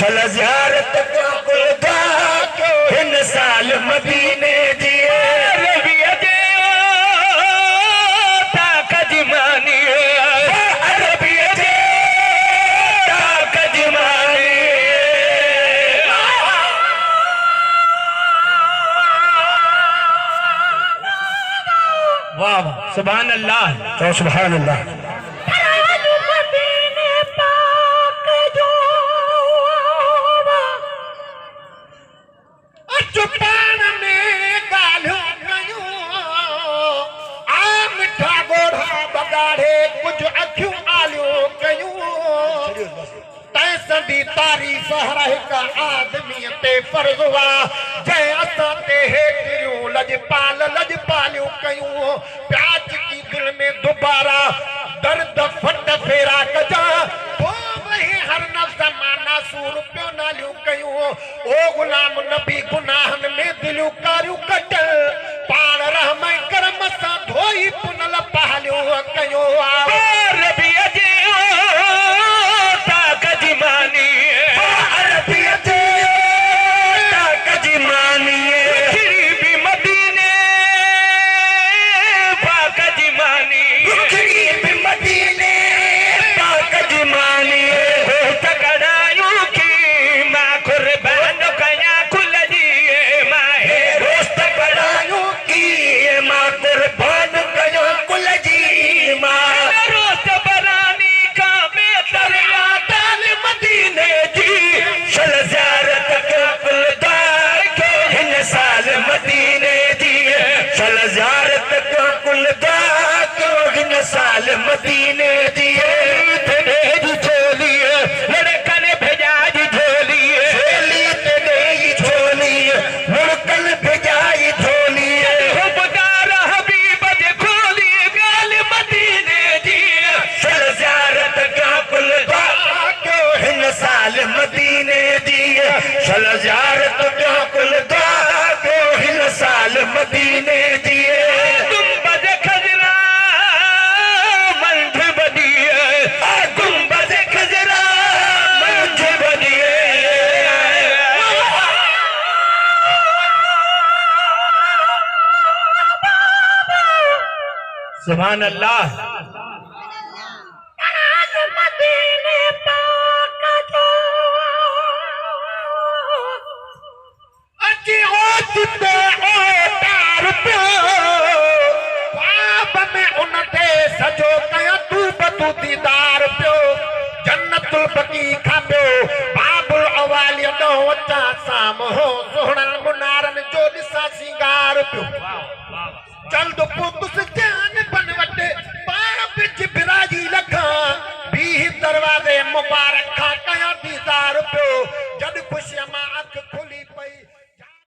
चल ज़ियारत का कुलदा हिन साल मदीने दिए रबिया जे ताक जमानी रबिया जे ताक जमानी वाह सुभान अल्लाह तो सुभान अल्लाह तारीफ हर एक आदमी ते फर्ज हुआ जय असां ते हेठियूं लजपालियूं कयूं प्याज की दिल में दोबारा दर्द फट फेरा कजा तो वही हर नफ्स माना सूर पियो नालियूं कयूं ओ गुलाम नबी गुनाहन में दिलियूं कारियूं कटल पाण रहम करम सां धोई पुनल पहलियूं कयूं रबिया जे ताक जमानी साल मदीने दिए तेरे झोलिए लड़कन भेजाई झोलिए तेरे झोलिए लड़कन भेजाई झोलिए खुदार हबीब जे खोलिए गाल मदीने दिए चल ज़ियारत का कुलदा क्यों हिन साल मदीने दिए चल ज़ियारत का कुलदा क्यों हिन साल मदीने दिए सुभान अल्लाह मदीने पाक जो अजी होत ते तार पे ख्वाब में उन ते सजो कया तू बतू दीदार पियो जन्नतुल बकी खाबो बाबुल अवालिया दो वचा साम हो सोहणा मुनारन जो दिसा सिंगार पियो चल दो पुतुस जान बनवटे पाप बिच बिराजी लखा भी दरवाजे मुबारक